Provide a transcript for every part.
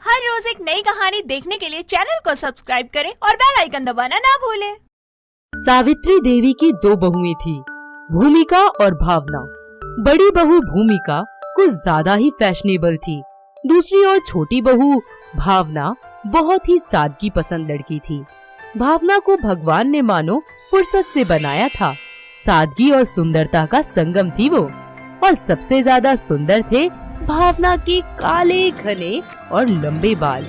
हर रोज एक नई कहानी देखने के लिए चैनल को सब्सक्राइब करें और बेल आइकन दबाना ना भूलें। सावित्री देवी की दो बहुएं थी, भूमिका और भावना। बड़ी बहू भूमिका कुछ ज्यादा ही फैशनेबल थी। दूसरी ओर छोटी बहू भावना बहुत ही सादगी पसंद लड़की थी। भावना को भगवान ने मानो फुर्सत से बनाया था। सादगी और सुंदरता का संगम थी वो, और सबसे ज्यादा सुंदर थे भावना के काले घने और लंबे बाल।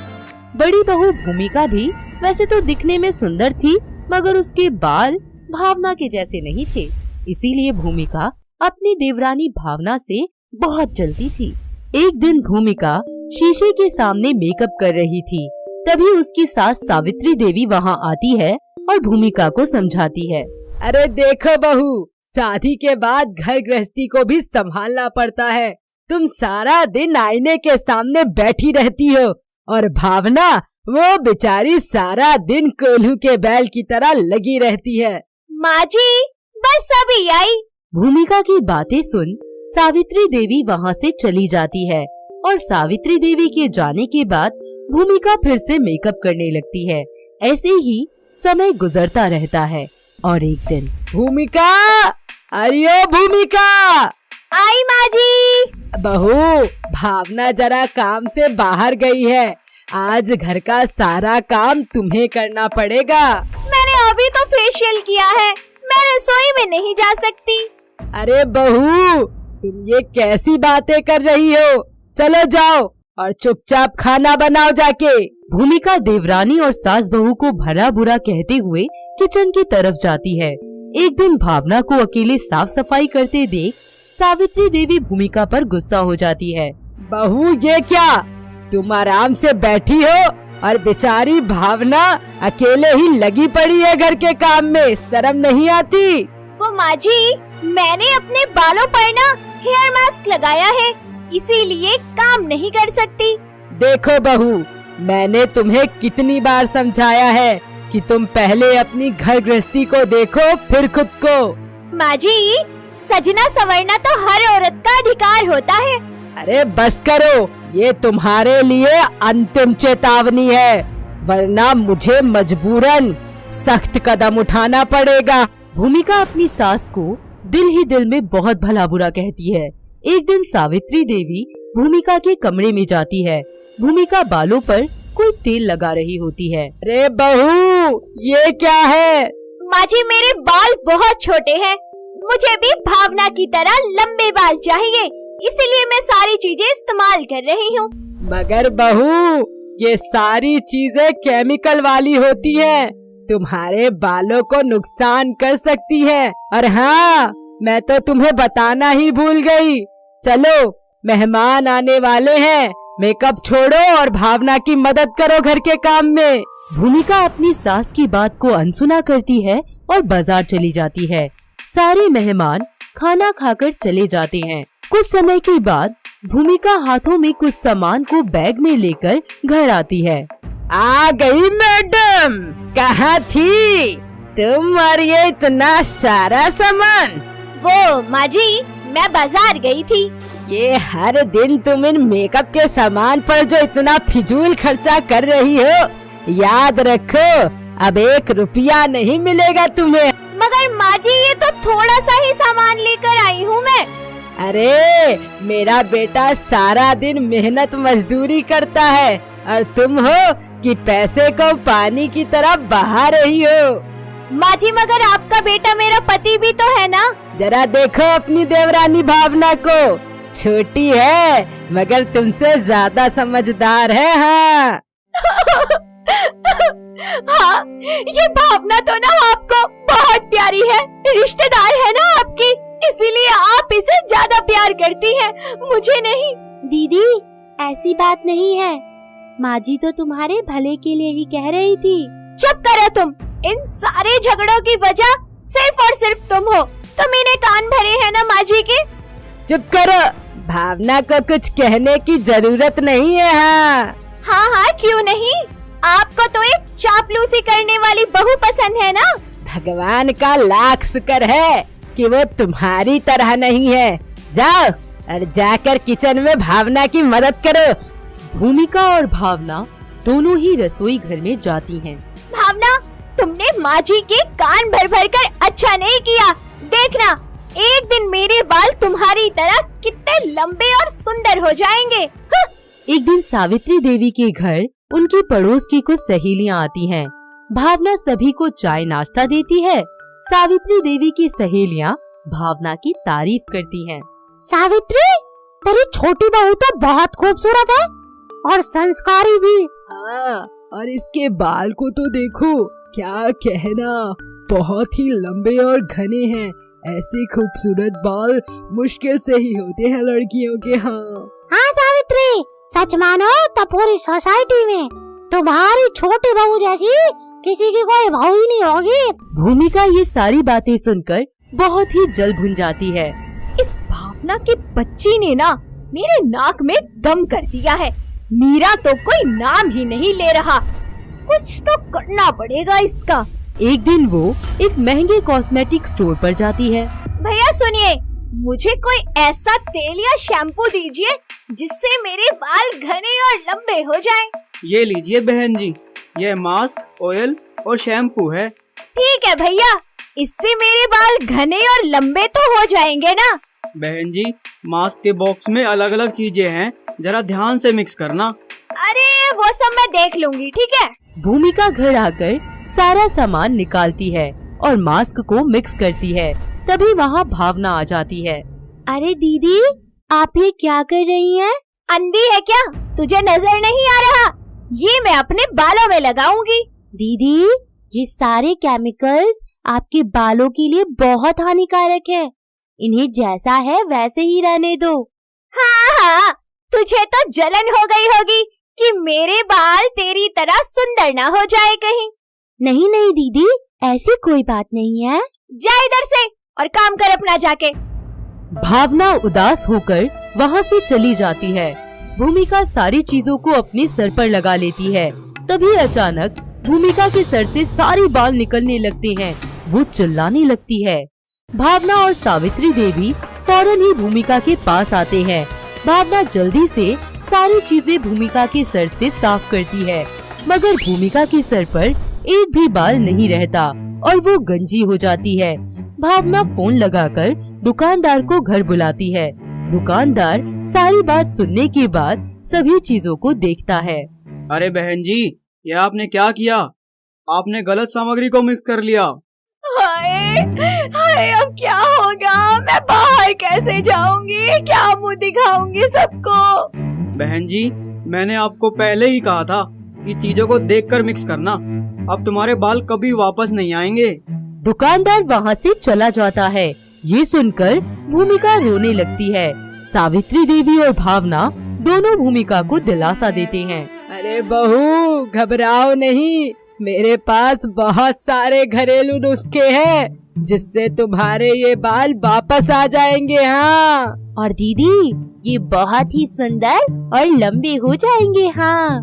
बड़ी बहू भूमिका भी वैसे तो दिखने में सुंदर थी, मगर उसके बाल भावना के जैसे नहीं थे। इसीलिए भूमिका अपनी देवरानी भावना से बहुत जलती थी। एक दिन भूमिका शीशे के सामने मेकअप कर रही थी, तभी उसकी सास सावित्री देवी वहाँ आती है और भूमिका को समझाती है। अरे देखो बहू, शादी के बाद घर गृहस्थी को भी संभालना पड़ता है। तुम सारा दिन आईने के सामने बैठी रहती हो, और भावना वो बेचारी सारा दिन कोल्हू के बैल की तरह लगी रहती है। माँ जी, बस अभी आई। भूमिका की बातें सुन सावित्री देवी वहाँ से चली जाती है, और सावित्री देवी के जाने के बाद भूमिका फिर से मेकअप करने लगती है। ऐसे ही समय गुजरता रहता है, और एक दिन भूमिका, अरे ओ भूमिका। आई माँ जी। बहू, भावना जरा काम से बाहर गई है। आज घर का सारा काम तुम्हें करना पड़ेगा। मैंने अभी तो फेशियल किया है, मैं रसोई में नहीं जा सकती। अरे बहू, तुम ये कैसी बातें कर रही हो? चलो जाओ और चुपचाप खाना बनाओ जाके। भूमिका देवरानी और सास बहू को भला बुरा कहते हुए किचन की तरफ जाती है। एक दिन भावना को अकेले साफ सफाई करते देख सावित्री देवी भूमिका पर गुस्सा हो जाती है। बहू, ये क्या? तुम आराम से बैठी हो और बेचारी भावना अकेले ही लगी पड़ी है घर के काम में। शर्म नहीं आती? वो माँ जी, मैंने अपने बालों पर ना हेयर मास्क लगाया है, इसीलिए काम नहीं कर सकती। देखो बहू, मैंने तुम्हें कितनी बार समझाया है कि तुम पहले अपनी घर गृहस्थी को देखो, फिर खुद को। माँ जी, सजना संवरना तो हर औरत का अधिकार होता है। अरे बस करो, ये तुम्हारे लिए अंतिम चेतावनी है, वरना मुझे मजबूरन सख्त कदम उठाना पड़ेगा। भूमिका अपनी सास को दिल ही दिल में बहुत भला बुरा कहती है। एक दिन सावित्री देवी भूमिका के कमरे में जाती है। भूमिका बालों पर कोई तेल लगा रही होती है। अरे बहू, ये क्या है? माँ जी, मेरे बाल बहुत छोटे हैं, मुझे भी भावना की तरह लंबे बाल चाहिए, इसलिए मैं सारी चीजें इस्तेमाल कर रही हूँ। मगर बहू, ये सारी चीजें केमिकल वाली होती हैं, तुम्हारे बालों को नुकसान कर सकती है। और हाँ, मैं तो तुम्हें बताना ही भूल गई। चलो, मेहमान आने वाले हैं, मेकअप छोड़ो और भावना की मदद करो घर के काम में। भूमिका अपनी सास की बात को अनसुना करती है और बाजार चली जाती है। सारे मेहमान खाना खाकर चले जाते हैं। कुछ समय के बाद भूमिका हाथों में कुछ सामान को बैग में लेकर घर आती है। आ गई मैडम, कहाँ थी तुम और ये इतना सारा सामान? वो माँ जी, मैं बाजार गई थी। ये हर दिन तुम इन मेकअप के सामान पर जो इतना फिजूल खर्चा कर रही हो, याद रखो अब 1 रुपया नहीं मिलेगा तुम्हें। मगर माँ जी, ये तो थोड़ा सा ही सामान लेकर आई हूँ मैं। अरे मेरा बेटा सारा दिन मेहनत मजदूरी करता है, और तुम हो कि पैसे को पानी की तरह बहा रही हो। माँ जी, मगर आपका बेटा मेरा पति भी तो है ना। जरा देखो अपनी देवरानी भावना को, छोटी है मगर तुमसे ज्यादा समझदार है। हाँ हाँ, ये भावना तो ना आपको बहुत प्यारी है, रिश्तेदार है ना आपकी, इसीलिए आप इसे ज्यादा प्यार करती हैं, मुझे नहीं। दीदी, ऐसी बात नहीं है, माँ जी तो तुम्हारे भले के लिए ही कह रही थी। चुप करो तुम, इन सारे झगड़ों की वजह सिर्फ और सिर्फ तुम हो। तुम इन्हें कान भरे हैं ना माँ जी के। चुप करो, भावना को कुछ कहने की जरूरत नहीं है। हाँ हाँ, क्यों नहीं, आपको तो एक चापलूसी करने वाली बहू पसंद है ना। भगवान का लाख शुक्र है कि वो तुम्हारी तरह नहीं है। जाओ और जाकर किचन में भावना की मदद करो। भूमिका और भावना दोनों ही रसोई घर में जाती हैं। भावना, तुमने माँ जी के कान भर भर कर अच्छा नहीं किया। देखना, एक दिन मेरे बाल तुम्हारी तरह कितने लंबे और सुंदर हो जाएंगे। एक दिन सावित्री देवी के घर उनकी पड़ोस की कुछ सहेलियां आती हैं। भावना सभी को चाय नाश्ता देती है। सावित्री देवी की सहेलियां भावना की तारीफ करती हैं। सावित्री, तेरी छोटी बहू तो बहुत खूबसूरत है और संस्कारी भी। हाँ, और इसके बाल को तो देखो, क्या कहना, बहुत ही लंबे और घने हैं। ऐसे खूबसूरत बाल मुश्किल से ही होते हैं लड़कियों के। हाँ सावित्री, सच मानो तो पूरी सोसाइटी में तुम्हारी छोटी बहू जैसी किसी की कोई बहू ही नहीं होगी। भूमिका ये सारी बातें सुनकर बहुत ही जल भुन जाती है। इस भावना की बच्ची ने ना मेरे नाक में दम कर दिया है। मीरा तो कोई नाम ही नहीं ले रहा। कुछ तो करना पड़ेगा इसका। एक दिन वो एक महंगे कॉस्मेटिक स्टोर पर जाती है। भैया सुनिए, मुझे कोई ऐसा तेल या शैम्पू दीजिए जिससे मेरे बाल घने और लंबे हो जाएं। ये लीजिए बहन जी, यह मास्क, ऑयल और शैम्पू है। ठीक है भैया, इससे मेरे बाल घने और लंबे तो हो जाएंगे ना। बहन जी, मास्क के बॉक्स में अलग अलग चीजें हैं, जरा ध्यान से मिक्स करना। अरे वो सब मैं देख लूंगी, ठीक है। भूमिका घर आकर सारा सामान निकालती है और मास्क को मिक्स करती है। तभी वहाँ भावना आ जाती है। अरे दीदी, आप ये क्या कर रही हैं? अंधी है क्या? तुझे नजर नहीं आ रहा? ये मैं अपने बालों में लगाऊंगी। दीदी, ये सारे केमिकल्स आपके बालों के लिए बहुत हानिकारक है। इन्हें जैसा है वैसे ही रहने दो। हाँ, तुझे तो जलन हो गई होगी कि मेरे बाल तेरी तरह सुंदर ना हो जाए कहीं। नहीं नहीं दीदी, ऐसी कोई बात नहीं है। जा इधर से और काम कर अपना जाके। भावना उदास होकर वहाँ से चली जाती है। भूमिका सारी चीजों को अपने सर पर लगा लेती है। तभी अचानक भूमिका के सर से सारे बाल निकलने लगते हैं। वो चिल्लाने लगती है। भावना और सावित्री देवी फौरन ही भूमिका के पास आते हैं। भावना जल्दी से सारी चीजें भूमिका के सर से साफ करती है, मगर भूमिका के सर पर एक भी बाल नहीं रहता और वो गंजी हो जाती है। भावना फोन लगाकर दुकानदार को घर बुलाती है। दुकानदार सारी बात सुनने के बाद सभी चीजों को देखता है। अरे बहन जी, यह आपने क्या किया? आपने गलत सामग्री को मिक्स कर लिया। हाय हाय, अब क्या होगा? मैं बाहर कैसे जाऊंगी? क्या मुंह दिखाऊंगी सबको? बहन जी, मैंने आपको पहले ही कहा था कि चीजों को देखकर मिक्स करना। अब तुम्हारे बाल कभी वापस नहीं आएंगे। दुकानदार वहाँ से चला जाता है। ये सुनकर भूमिका रोने लगती है। सावित्री देवी और भावना दोनों भूमिका को दिलासा देते हैं। अरे बहू, घबराओ नहीं, मेरे पास बहुत सारे घरेलू नुस्खे हैं जिससे तुम्हारे ये बाल वापस आ जाएंगे। हाँ, और दीदी, ये बहुत ही सुंदर और लंबे हो जाएंगे। हाँ,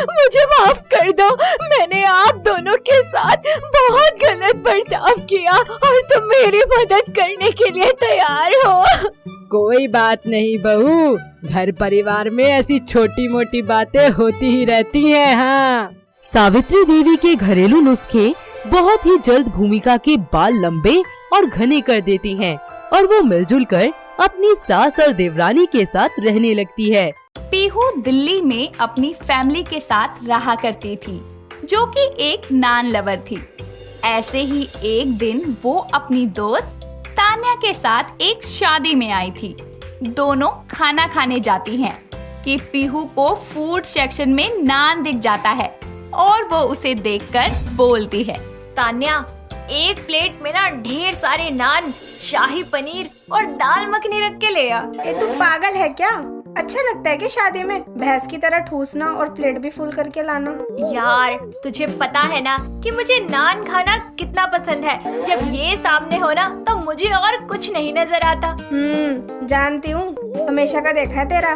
मुझे माफ कर दो, मैंने आप दोनों के साथ बहुत गलत बर्ताव किया और तुम मेरी मदद करने के लिए तैयार हो। कोई बात नहीं बहू, घर परिवार में ऐसी छोटी मोटी बातें होती ही रहती हैं। हाँ, सावित्री देवी के घरेलू नुस्खे बहुत ही जल्द भूमिका के बाल लंबे और घने कर देती हैं और वो मिलजुल कर अपनी सास और देवरानी के साथ रहने लगती है। पीहू दिल्ली में अपनी फैमिली के साथ रहा करती थी, जो कि एक नान लवर थी। ऐसे ही एक दिन वो अपनी दोस्त तान्या के साथ एक शादी में आई थी। दोनों खाना खाने जाती हैं कि पीहू को फूड सेक्शन में नान दिख जाता है और वो उसे देखकर बोलती है, तान्या, एक प्लेट में ना ढेर सारे नान, शाही पनीर और दाल मखनी रख के ले आ। ये तू पागल है क्या? अच्छा लगता है कि शादी में भैंस की तरह ठूसना और प्लेट भी फुल करके लाना? यार, तुझे पता है ना कि मुझे नान खाना कितना पसंद है। जब ये सामने हो ना तो मुझे और कुछ नहीं नजर आता। जानती हूँ, हमेशा का देखा है तेरा।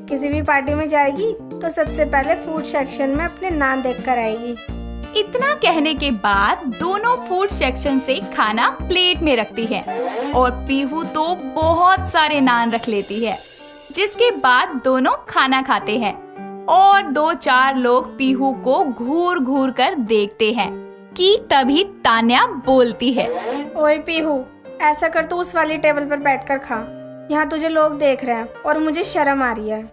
किसी भी पार्टी में जाएगी तो सबसे पहले फूड सेक्शन में अपने नान देख कर आएगी। इतना कहने के बाद दोनों फूड सेक्शन से खाना प्लेट में रखती है और पीहू तो बहुत सारे नान रख लेती है। जिसके बाद दोनों खाना खाते हैं और 2-4 लोग पीहू को घूर घूर कर देखते हैं कि तभी तान्या बोलती है। ओए पीहू, ऐसा कर तू उस वाली टेबल पर बैठकर खा। यहाँ तुझे लोग देख रहे हैं और मुझे शर्म आ रही है।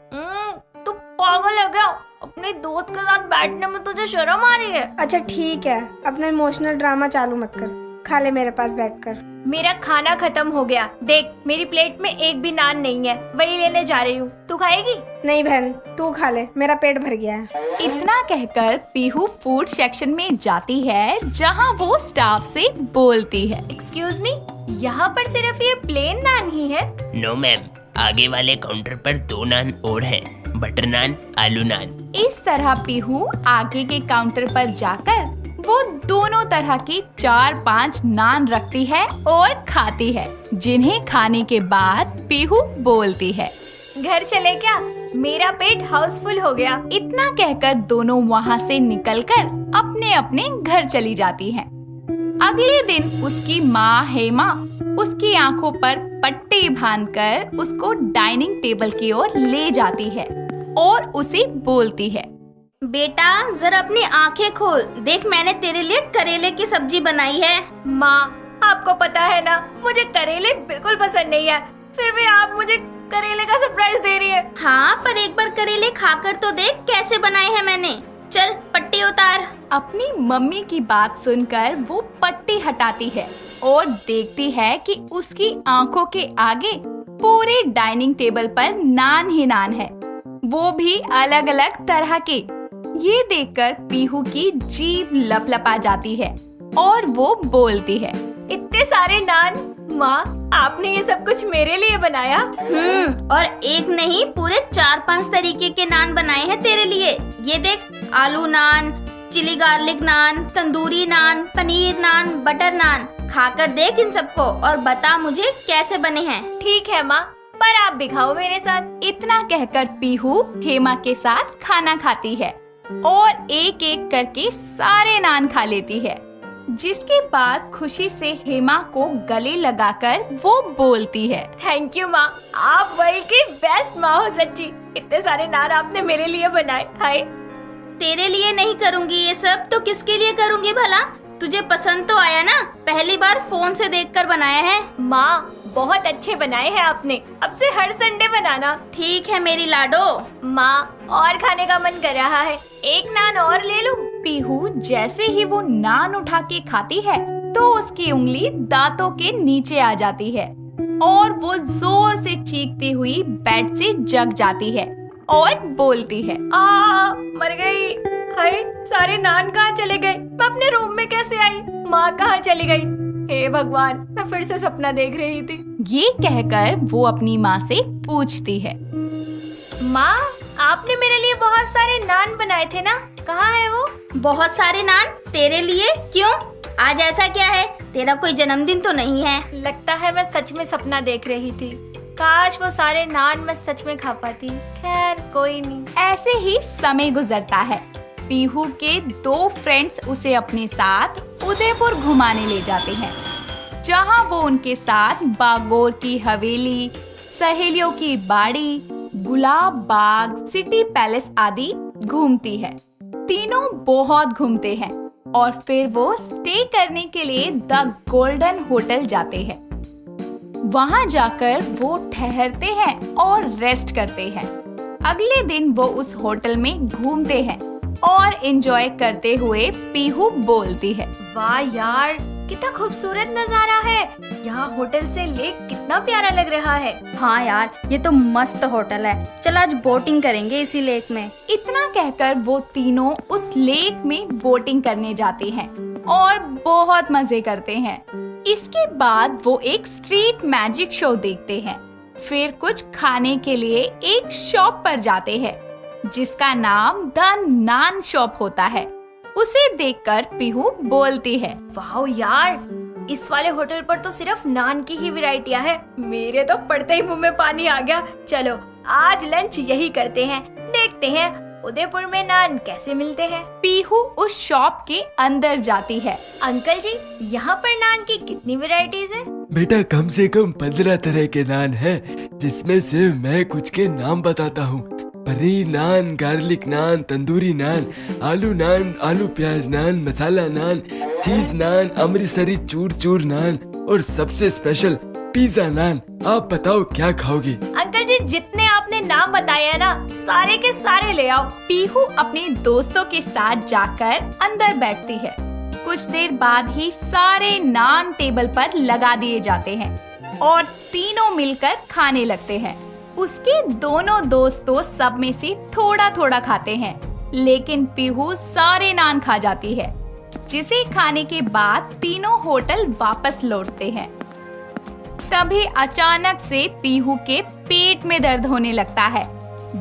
तू पागल है क्या? अपने दोस्त के साथ बैठने में तुझे शर्म आ रही है? अच्छा ठीक है, अपना इमोशनल ड्रामा चालू मत कर, खा ले मेरे पास बैठकर। मेरा खाना खत्म हो गया। देख, मेरी प्लेट में एक भी नान नहीं है, वही लेने जा रही हूँ। तू खाएगी? नहीं बहन, तू खा ले, मेरा पेट भर गया है। इतना कहकर पीहू फूड सेक्शन में जाती है जहाँ वो स्टाफ से बोलती है। एक्सक्यूज मी, यहाँ पर सिर्फ ये प्लेन नान ही है? नो मैम, आगे वाले काउंटर पर 2 नान और हैं, बटर नान, आलू नान। इस तरह पीहू आगे के काउंटर पर जाकर वो दोनों तरह की 4-5 नान रखती है और खाती है, जिन्हें खाने के बाद पीहू बोलती है, घर चले क्या? मेरा पेट हाउसफुल हो गया। इतना कहकर दोनों वहाँ से निकलकर अपने अपने घर चली जाती हैं। अगले दिन उसकी माँ हेमा उसकी आंखों पर पट्टी बांधकर उसको डाइनिंग टेबल की ओर ले जाती है और उसे बोलती है, बेटा जरा अपनी आंखें खोल, देख मैंने तेरे लिए करेले की सब्जी बनाई है। माँ, आपको पता है ना, मुझे करेले बिल्कुल पसंद नहीं है, फिर भी आप मुझे करेले का सरप्राइज दे रही है। हाँ, पर एक बार करेले खाकर तो देख कैसे बनाए हैं मैंने। चल पट्टी उतार। अपनी मम्मी की बात सुनकर वो पट्टी हटाती है और देखती है कि उसकी आंखों के आगे पूरे डाइनिंग टेबल पर नान ही नान है, वो भी अलग अलग तरह के। ये देखकर पीहू की जीभ लपलपा जाती है और वो बोलती है, इतने सारे नान? माँ, आपने ये सब कुछ मेरे लिए बनाया? और एक नहीं, पूरे 4-5 तरीके के नान बनाए हैं तेरे लिए। ये देख, आलू नान, चिली गार्लिक नान, तंदूरी नान, पनीर नान, बटर नान। खाकर देख इन सबको और बता मुझे कैसे बने हैं। ठीक है माँ, पर आप भी खाओ मेरे साथ। इतना कहकर पीहू हेमा के साथ खाना खाती है और एक एक करके सारे नान खा लेती है, जिसके बाद खुशी से हेमा को गले लगाकर वो बोलती है, थैंक यू माँ, आप वर्ल्ड की बेस्ट माँ हो सच्ची। इतने सारे नान आपने मेरे लिए बनाए। हाय, तेरे लिए नहीं करूँगी ये सब तो किसके लिए करूँगी भला? तुझे पसंद तो आया ना? पहली बार फोन से देखकर बनाया है। माँ, बहुत अच्छे बनाए हैं आपने, अब से हर संडे बनाना। ठीक है मेरी लाडो। माँ, और खाने का मन कर रहा है, एक नान और ले लूं? पीहू जैसे ही वो नान उठा के खाती है तो उसकी उंगली दांतों के नीचे आ जाती है और वो जोर से चीखती हुई बेड से जग जाती है और बोलती है, मर गई। हाय, सारे नान कहाँ चले गए? मैं अपने रूम में कैसे आई? माँ कहाँ चली गई? हे भगवान, मैं फिर से सपना देख रही थी। ये कहकर वो अपनी माँ से पूछती है, माँ, आपने मेरे लिए बहुत सारे नान बनाए थे ना, कहाँ है वो? बहुत सारे नान तेरे लिए? क्यों, आज ऐसा क्या है? तेरा कोई जन्मदिन तो नहीं है? लगता है मैं सच में सपना देख रही थी। काश वो सारे नान मैं सच में खा पाती। खैर कोई नहीं। ऐसे ही समय गुजरता है। पीहू के 2 फ्रेंड्स उसे अपने साथ उदयपुर घुमाने ले जाते हैं, जहां वो उनके साथ बागोर की हवेली, सहेलियों की बाड़ी, गुलाब बाग, सिटी पैलेस आदि घूमती है। तीनों बहुत घूमते हैं और फिर वो स्टे करने के लिए द गोल्डन होटल जाते हैं। वहां जाकर वो ठहरते हैं और रेस्ट करते हैं। अगले दिन वो उस होटल में घूमते हैं और एंजॉय करते हुए पीहू बोलती है, वाह यार, कितना खूबसूरत नजारा है। यहाँ होटल से लेक कितना प्यारा लग रहा है। हाँ यार, ये तो मस्त होटल है। चल आज बोटिंग करेंगे इसी लेक में। इतना कहकर वो तीनों उस लेक में बोटिंग करने जाते हैं और बहुत मजे करते हैं। इसके बाद वो एक स्ट्रीट मैजिक शो देखते हैं। फिर कुछ खाने के लिए एक शॉप पर जाते हैं, जिसका नाम द नान शॉप होता है। उसे देखकर पीहू बोलती है, वाह यार, इस वाले होटल पर तो सिर्फ नान की ही वैरायटियां है। मेरे तो पड़ते ही मुंह में पानी आ गया। चलो आज लंच यही करते हैं, देखते हैं उदयपुर में नान कैसे मिलते हैं। पीहू उस शॉप के अंदर जाती है। अंकल जी, यहाँ पर नान की कितनी वैरायटीज है? बेटा कम से कम 15 तरह के नान हैं, जिसमें से मैं कुछ के नाम बताता हूँ। पनीर नान, गार्लिक नान, तंदूरी नान, आलू प्याज नान, मसाला नान, चीज नान, अमृतसरी चूर चूर नान और सबसे स्पेशल पिज्जा नान। आप बताओ क्या खाओगी? अंकल जी, जितने आपने नाम बताए हैं ना, सारे के सारे ले आओ। पीहू अपने दोस्तों के साथ जाकर अंदर बैठती है। कुछ देर बाद ही सारे नान टेबल पर लगा दिए जाते हैं और तीनों मिलकर खाने लगते हैं। उसके दोनों दोस्त तो सब में से थोड़ा थोड़ा खाते हैं, लेकिन पीहू सारे नान खा जाती है, जिसे खाने के बाद तीनों होटल वापस लौटते हैं। तभी अचानक से पीहू के पेट में दर्द होने लगता है।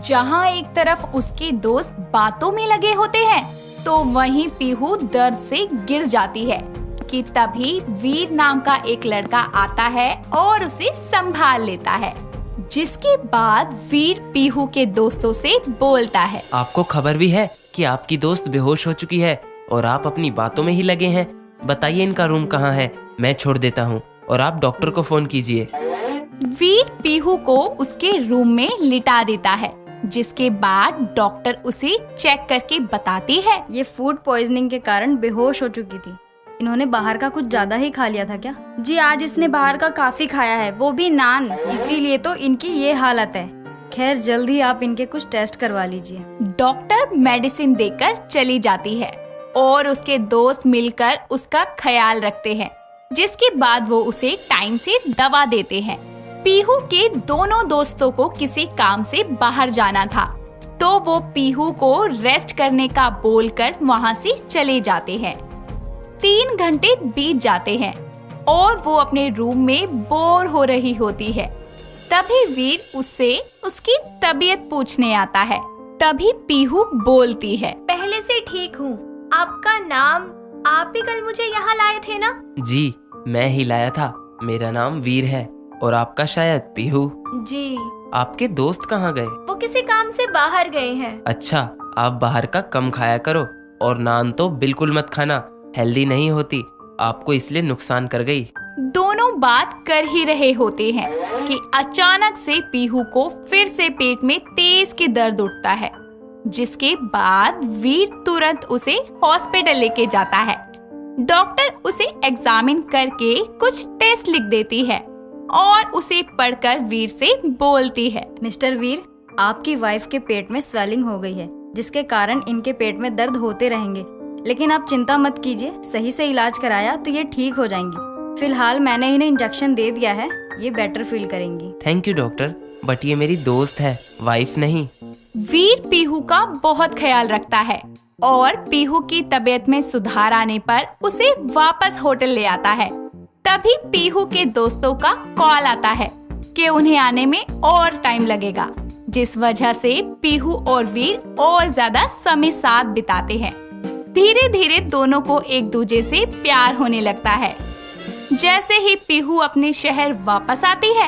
जहाँ एक तरफ उसके दोस्त बातों में लगे होते हैं, तो वहीं पीहू दर्द से गिर जाती है कि तभी वीर नाम का एक लड़का आता है और उसे संभाल लेता है। जिसके बाद वीर पीहू के दोस्तों से बोलता है, आपको खबर भी है कि आपकी दोस्त बेहोश हो चुकी है और आप अपनी बातों में ही लगे हैं। बताइए इनका रूम कहाँ है, मैं छोड़ देता हूँ और आप डॉक्टर को फोन कीजिए। वीर पीहू को उसके रूम में लिटा देता है, जिसके बाद डॉक्टर उसे चेक करके बताती है, ये फूड पॉइजनिंग के कारण बेहोश हो चुकी थी। इन्होंने बाहर का कुछ ज्यादा ही खा लिया था क्या? जी, आज इसने बाहर का काफी खाया है, वो भी नान, इसीलिए तो इनकी ये हालत है। खैर, जल्द ही आप इनके कुछ टेस्ट करवा लीजिए। डॉक्टर मेडिसिन देकर चली जाती है और उसके दोस्त मिलकर उसका ख्याल रखते हैं, जिसके बाद वो उसे टाइम से दवा देते हैं। पीहू के दोनों दोस्तों को किसी काम से बाहर जाना था, तो वो पीहू को रेस्ट करने का बोलकर वहाँ से चले जाते हैं। 3 घंटे बीत जाते हैं और वो अपने रूम में बोर हो रही होती है। तभी वीर उससे उसकी तबीयत पूछने आता है। तभी पीहू बोलती है, पहले से ठीक हूँ। आपका नाम, आप ही कल मुझे यहाँ लाए थे ना? जी, मैं ही लाया था। मेरा नाम वीर है और आपका शायद पीहू। जी। आपके दोस्त कहाँ गए? वो किसी काम से बाहर गए हैं। अच्छा, आप बाहर का कम खाया करो और नान तो बिल्कुल मत खाना, हेल्दी नहीं होती, आपको इसलिए नुकसान कर गई। दोनों बात कर ही रहे होते हैं कि अचानक से पीहू को फिर से पेट में तेज के दर्द उठता है, जिसके बाद वीर तुरंत उसे हॉस्पिटल लेके जाता है। डॉक्टर उसे एग्जामिन करके कुछ टेस्ट लिख देती है और उसे पढ़कर वीर से बोलती है, मिस्टर वीर, आपकी वाइफ के पेट में स्वेलिंग हो गई है, जिसके कारण इनके पेट में दर्द होते रहेंगे, लेकिन आप चिंता मत कीजिए, सही से इलाज कराया तो ये ठीक हो जाएंगी। फिलहाल मैंने इन्हें इंजेक्शन दे दिया है, ये बेटर फील करेंगी। थैंक यू डॉक्टर, बट ये मेरी दोस्त है, वाइफ नहीं। वीर पीहू का बहुत ख्याल रखता है और पीहू की तबीयत में सुधार आने पर उसे वापस होटल ले आता है। तभी पीहू के दोस्तों का कॉल आता है कि उन्हें आने में और टाइम लगेगा, जिस वजह से पीहू और वीर और ज्यादा समय साथ बिताते हैं। धीरे धीरे दोनों को एक दूसरे से प्यार होने लगता है। जैसे ही पीहू अपने शहर वापस आती है,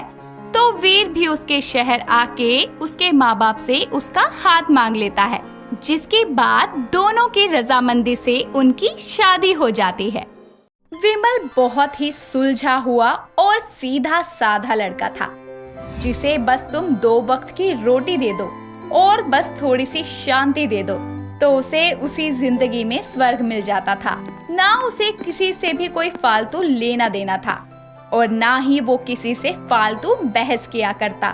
तो वीर भी उसके शहर आके उसके माँ बाप से उसका हाथ मांग लेता है, जिसके बाद दोनों की रजामंदी से उनकी शादी हो जाती है। विमल बहुत ही सुलझा हुआ और सीधा साधा लड़का था, जिसे बस तुम 2 वक्त की रोटी दे दो और बस थोड़ी सी शांति दे दो, तो उसे उसी जिंदगी में स्वर्ग मिल जाता था। ना उसे किसी से भी कोई फालतू लेना देना था और ना ही वो किसी से फालतू बहस किया करता।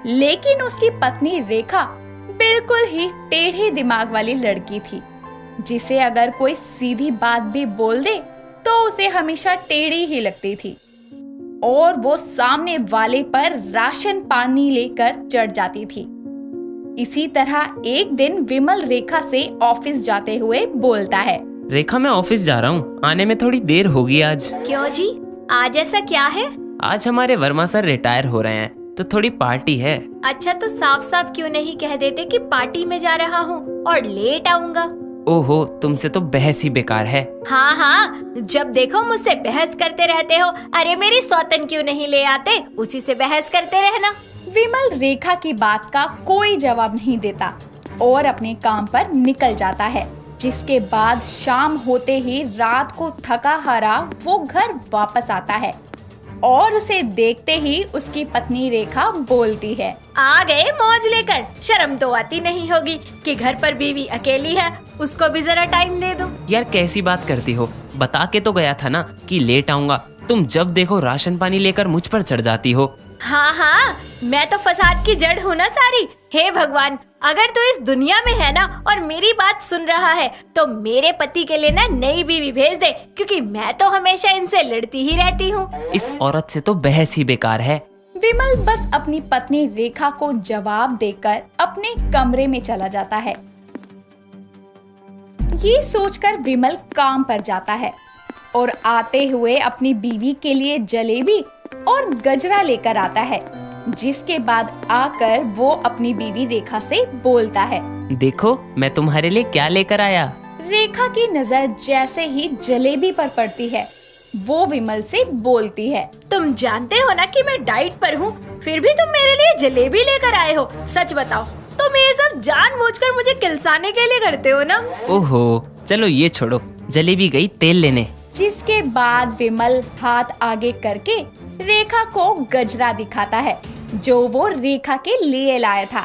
लेकिन उसकी पत्नी रेखा बिल्कुल ही टेढ़े दिमाग वाली लड़की थी, जिसे अगर कोई सीधी बात भी बोल दे तो उसे हमेशा टेढ़ी ही लगती थी और वो सामने वाले पर राशन पानी लेकर चढ़ जाती थी। इसी तरह एक दिन विमल रेखा से ऑफिस जाते हुए बोलता है, रेखा, मैं ऑफिस जा रहा हूँ, आने में थोड़ी देर होगी आज। क्यों जी, आज ऐसा क्या है? आज हमारे वर्मा सर रिटायर हो रहे हैं, तो थोड़ी पार्टी है। अच्छा, तो साफ साफ क्यों नहीं कह देते कि पार्टी में जा रहा हूँ और लेट आऊंगा? ओहो, तुमसे तो बहस ही बेकार है। हाँ हाँ, जब देखो मुझसे बहस करते रहते हो। अरे मेरी सौतन क्यों नहीं ले आते, उसी से बहस करते रहना। विमल रेखा की बात का कोई जवाब नहीं देता और अपने काम पर निकल जाता है, जिसके बाद शाम होते ही रात को थका हारा वो घर वापस आता है और उसे देखते ही उसकी पत्नी रेखा बोलती है, आ गए मौज लेकर। शर्म तो आती नहीं होगी कि घर पर बीवी अकेली है, उसको भी जरा टाइम दे दो। यार कैसी बात करती हो, बता के तो गया था ना कि लेट आऊंगा। तुम जब देखो राशन पानी लेकर मुझ पर चढ़ जाती हो। हाँ हाँ, मैं तो फसाद की जड़ हूँ ना सारी। हे भगवान, अगर तू इस दुनिया में है ना और मेरी बात सुन रहा है तो मेरे पति के लिए ना नई बीवी भेज दे, क्योंकि मैं तो हमेशा इनसे लड़ती ही रहती हूँ। इस औरत से तो बहस ही बेकार है। विमल बस अपनी पत्नी रेखा को जवाब देकर अपने कमरे में चला जाता है। ये सोचकर विमल काम पर जाता है और आते हुए अपनी बीवी के लिए जलेबी और गजरा लेकर आता है, जिसके बाद आकर वो अपनी बीवी रेखा से बोलता है, देखो मैं तुम्हारे लिए क्या लेकर आया। रेखा की नजर जैसे ही जलेबी पर पड़ती है, वो विमल से बोलती है, तुम जानते हो ना कि मैं डाइट पर हूँ, फिर भी तुम मेरे लिए जलेबी लेकर आए हो। सच बताओ, तुम ये सब जानबूझकर मुझे किलसाने के लिए करते हो ना? ओहो, चलो ये छोड़ो, जलेबी गई तेल लेने। जिसके बाद विमल हाथ आगे करके रेखा को गजरा दिखाता है, जो वो रेखा के लिए लाया था,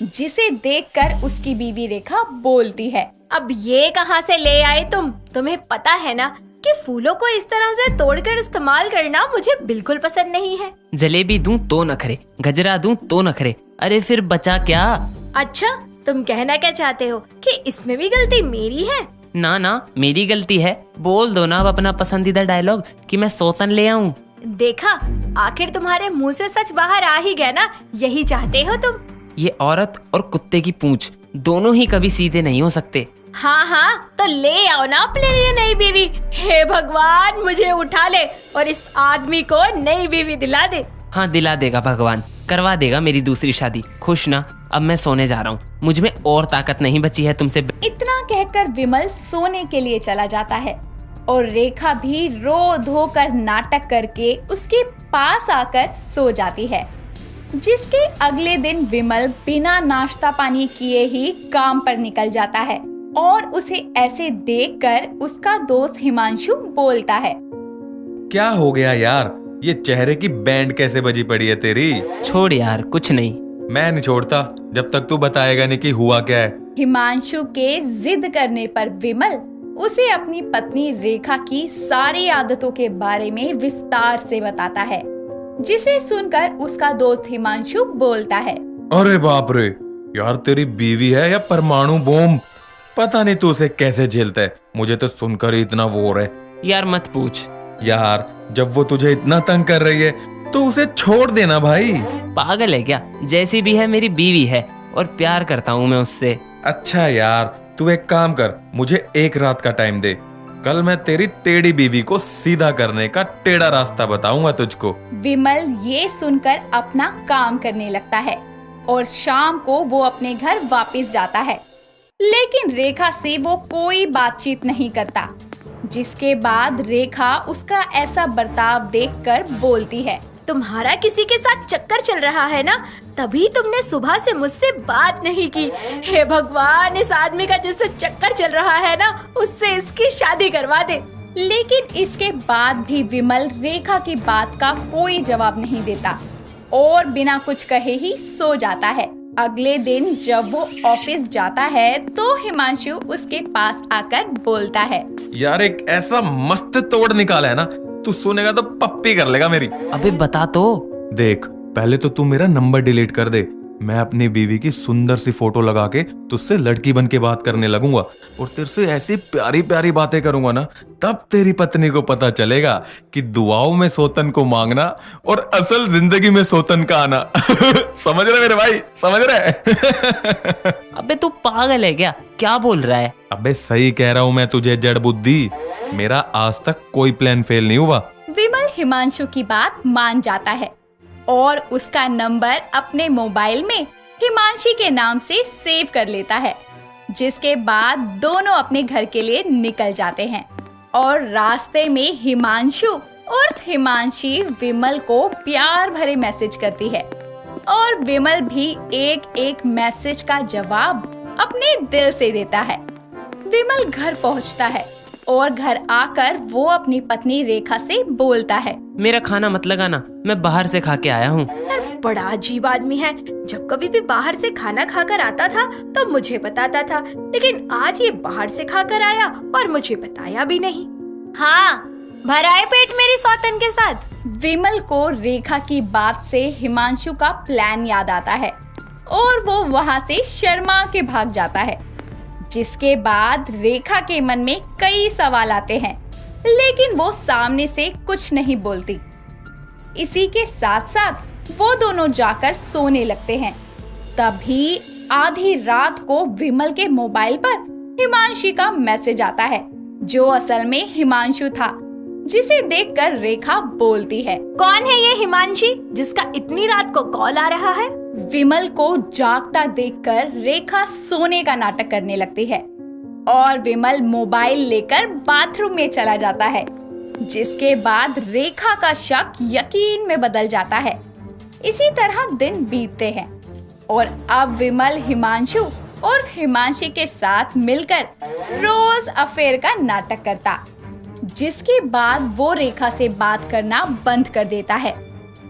जिसे देखकर उसकी बीवी रेखा बोलती है, अब ये कहाँ से ले आए तुम? तुम्हें पता है ना कि फूलों को इस तरह से तोड़कर इस्तेमाल करना मुझे बिल्कुल पसंद नहीं है। जलेबी दूं तो नखरे, गजरा दूं तो नखरे, अरे फिर बचा क्या? अच्छा, तुम कहना क्या चाहते हो कि इसमें भी गलती मेरी है? ना ना, मेरी गलती है। बोल दो ना अब अपना पसंदीदा डायलॉग कि मैं सौतन ले आऊं। देखा, आखिर तुम्हारे मुंह से सच बाहर आ ही गया ना, यही चाहते हो तुम। ये औरत और कुत्ते की पूंछ दोनों ही कभी सीधे नहीं हो सकते। हाँ हाँ, तो ले आओ ना अपने लिए नई बीवी। हे भगवान, मुझे उठा ले और इस आदमी को नई बीवी दिला दे। हाँ दिला देगा भगवान, करवा देगा मेरी दूसरी शादी। खुश ना? अब मैं सोने जा रहा हूँ, मुझ में और ताकत नहीं बची है तुमसे। इतना कहकर विमल सोने के लिए चला जाता है और रेखा भी रो धो कर नाटक करके उसके पास आकर सो जाती है। जिसके अगले दिन विमल बिना नाश्ता पानी किए ही काम पर निकल जाता है और उसे ऐसे देखकर उसका दोस्त हिमांशु बोलता है, क्या हो गया यार, ये चेहरे की बैंड कैसे बजी पड़ी है तेरी? छोड़ यार, कुछ नहीं। मैं नहीं छोड़ता जब तक तू बताएगा नहीं कि हुआ क्या है। हिमांशु के जिद करने पर विमल उसे अपनी पत्नी रेखा की सारी आदतों के बारे में विस्तार से बताता है, जिसे सुनकर उसका दोस्त हिमांशु बोलता है, अरे बाप रे यार, तेरी बीवी है या परमाणु बॉम्ब? पता नहीं तू उसे कैसे झेलता है, मुझे तो सुनकर ही इतना वो हो रहा है। यार मत पूछ यार, जब वो तुझे इतना तंग कर रही है तो उसे छोड़ देना भाई। पागल है क्या? जैसी भी है मेरी बीवी है और प्यार करता हूँ मैं उससे। अच्छा यार, तू एक काम कर, मुझे एक रात का टाइम दे, कल मैं तेरी टेढ़ी बीवी को सीधा करने का टेढ़ा रास्ता बताऊंगा तुझको। विमल ये सुनकर अपना काम करने लगता है और शाम को वो अपने घर वापस जाता है, लेकिन रेखा से वो कोई बातचीत नहीं करता। जिसके बाद रेखा उसका ऐसा बर्ताव देखकर बोलती है, तुम्हारा किसी के साथ चक्कर चल रहा है ना, तभी तुमने सुबह से मुझसे बात नहीं की। हे भगवान, इस आदमी का जिससे चक्कर चल रहा है ना, उससे इसकी शादी करवा दे। लेकिन इसके बाद भी विमल रेखा की बात का कोई जवाब नहीं देता और बिना कुछ कहे ही सो जाता है। अगले दिन जब वो ऑफिस जाता है तो हिमांशु उसके पास आकर बोलता है, यार एक ऐसा मस्त तोड़ निकाला है ना, तू सुनेगा तो पप्पी कर लेगा मेरी। अबे बता तो। देख, पहले तो तू मेरा नंबर डिलीट कर दे, मैं अपनी बीवी की सुंदर सी फोटो लगा के तुझसे लड़की बन के बात करने लगूंगा और तेरे से ऐसी प्यारी प्यारी बातें करूंगा ना, तब तेरी पत्नी को पता चलेगा कि दुआओं में सोतन को मांगना और असल जिंदगी में सोतन का आना। समझ रहे मेरे भाई, समझ रहे? अबे तू पागल है क्या? क्या बोल रहा है? अबे सही कह रहा हूं मैं तुझे, जड़ बुद्धि। मेरा आज तक कोई प्लान फेल नहीं हुआ। विमल हिमांशु की बात मान जाता है और उसका नंबर अपने मोबाइल में हिमांशी के नाम से सेव कर लेता है। जिसके बाद दोनों अपने घर के लिए निकल जाते हैं और रास्ते में हिमांशु उर्फ हिमांशी विमल को प्यार भरे मैसेज करती है और विमल भी एक एक मैसेज का जवाब अपने दिल से देता है। विमल घर पहुंचता है और घर आकर वो अपनी पत्नी रेखा से बोलता है, मेरा खाना मत लगाना, मैं बाहर से खा के आया हूँ। बड़ा अजीब आदमी है। जब कभी भी बाहर से खाना खाकर आता था तो मुझे बताता था, लेकिन आज ये बाहर से खाकर आया और मुझे बताया भी नहीं। हाँ, भर आए पेट मेरी सौतन के साथ। विमल को रेखा की बात से हिमांशु का प्लान याद आता है और वो वहाँ से शर्मा के भाग जाता है, जिसके बाद रेखा के मन में कई सवाल आते हैं, लेकिन वो सामने से कुछ नहीं बोलती। इसी के साथ साथ वो दोनों जाकर सोने लगते हैं। तभी आधी रात को विमल के मोबाइल पर हिमांशी का मैसेज आता है, जो असल में हिमांशु था, जिसे देखकर रेखा बोलती है, कौन है ये हिमांशी जिसका इतनी रात को कॉल आ रहा है? विमल को जागता देखकर रेखा सोने का नाटक करने लगती है और विमल मोबाइल लेकर बाथरूम में चला जाता है, जिसके बाद रेखा का शक यकीन में बदल जाता है। इसी तरह दिन बीतते हैं और अब विमल हिमांशु और हिमांशी के साथ मिलकर रोज अफेयर का नाटक करता, जिसके बाद वो रेखा से बात करना बंद कर देता है